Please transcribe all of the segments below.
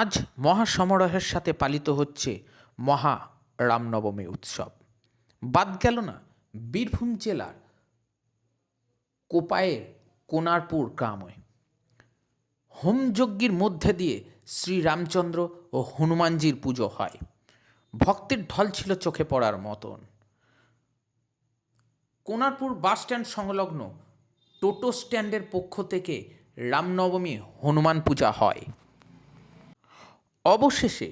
আজ মহাসমারোহের সাথে পালিত হচ্ছে মহা রামনবমী উৎসব। বাদ গেল না বীরভূম জেলার কোপাইয়ের কোনারপুর গ্রামে। হোমযজ্ঞের মধ্যে দিয়ে শ্রীরামচন্দ্র ও হনুমানজির পুজো হয়। ভক্তের ঢল ছিল চোখে পড়ার মতন। কোনারপুর বাসস্ট্যান্ড সংলগ্ন টোটো স্ট্যান্ডের পক্ষ থেকে রামনবমী হনুমান পূজা হয়। অবশেষে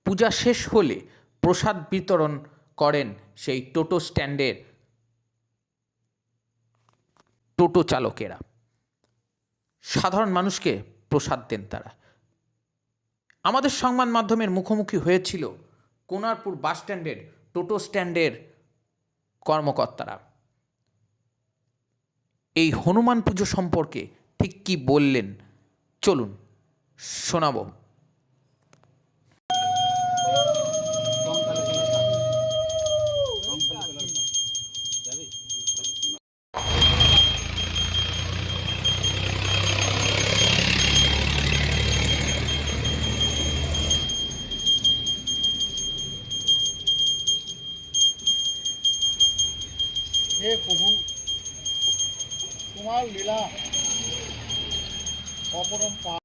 পূজা শেষ হলে প্রসাদ বিতরণ করেন সেই টোটো স্ট্যান্ডের টোটো চালকেরা। সাধারণ মানুষকে প্রসাদ দেন তারা। আমাদের সংবাদ মাধ্যমের মুখোমুখি হয়েছিল কোনারপুর বাসস্ট্যান্ডের টোটো স্ট্যান্ডের কর্মকর্তারা। এই হনুমান পুজো সম্পর্কে ঠিক কী বললেন চলুন শোনাবো। हे प्रभु तुम्हार लीला अपरंपार।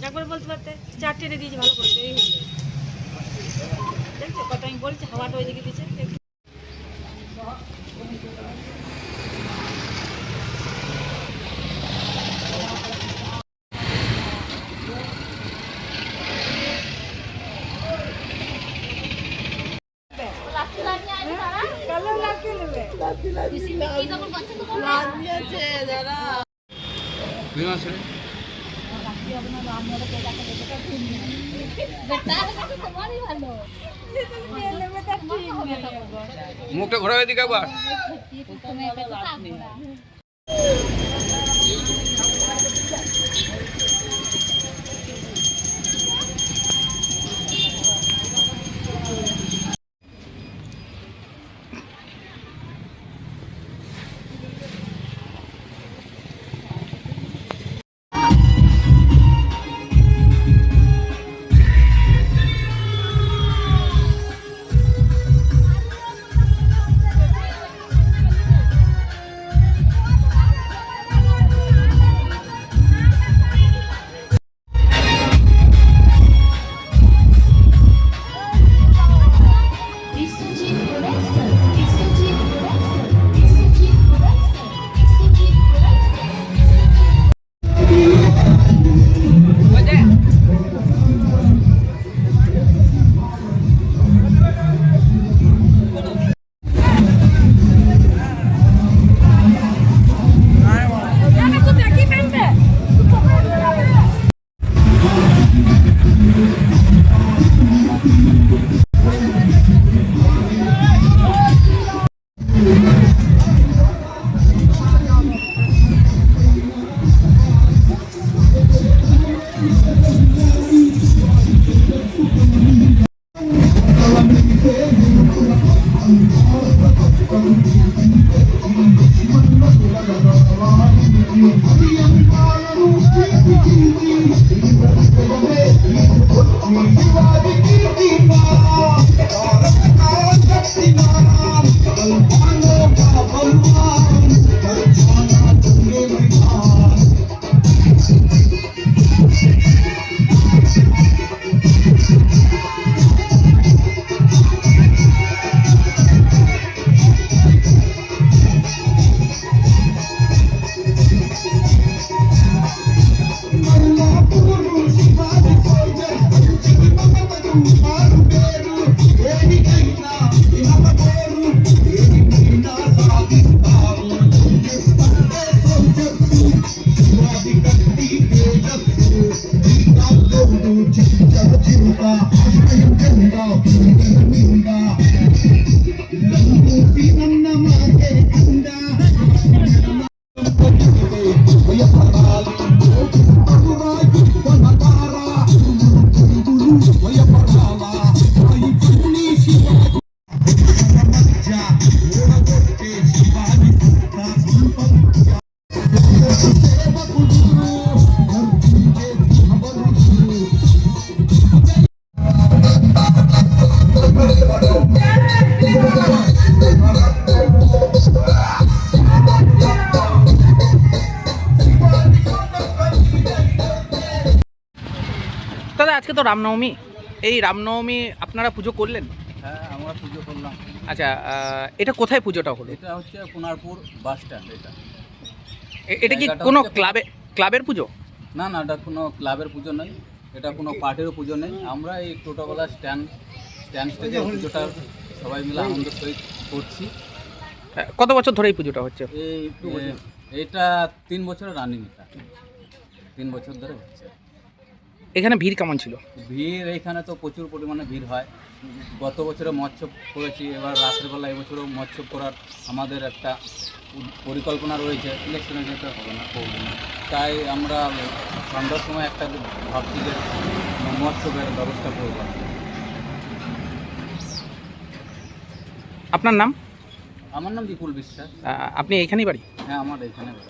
একবার বলতে পারতে চারটে এনে দিয়েছি ভালো করে এই হয়ে যায়। দেখছো কত আমি বলছি হাওয়াটা ওই দিকে দিচ্ছে। মুখটা ঘোরাবে দিকে একবার। আজকে তো রামনবমী, এই রামনবমী আপনারা পুজো করলেন? হ্যাঁ, আমরা পুজো করলাম। আচ্ছা, এটা কোথায় পুজোটা হলো? এটা হচ্ছে কোনারপুর বাস স্ট্যান্ড। এটা কি জায়গাটা কোনো হচ্ছে- ক্লাবের পুজো? না না, এটা কোনো ক্লাবের পুজো নেই, এটা কোনো পার্টিরও পুজো নেই। আমরা এই টোটোওয়ালা স্ট্যান্ড স্টেজে পুজোটা সবাই মিলে আনন্দ সহিত করছি। কত বছর ধরে এই পুজোটা হচ্ছে? এইটা 3 বছরের রানিং, এটা 3 বছর ধরে হচ্ছে। এখানে ভিড় কেমন ছিল? ভিড় এইখানে তো প্রচুর পরিমাণে ভিড় হয়। গত বছরে মৎস্যব করেছি, এবার রাত্রেবেলা এবছরও মৎস্যব করার আমাদের একটা পরিকল্পনা রয়েছে। ইলেকশনে যেতে হবে না, করবো না, তাই আমরা সন্ধ্যার সময় একটা ভাবছি যে মৎস্যবের ব্যবস্থা করব। আপনার নাম? আমার নাম বিপুল বিশ্বাস। আপনি এইখানেই বাড়ি? হ্যাঁ, আমার এখানে বাড়ি।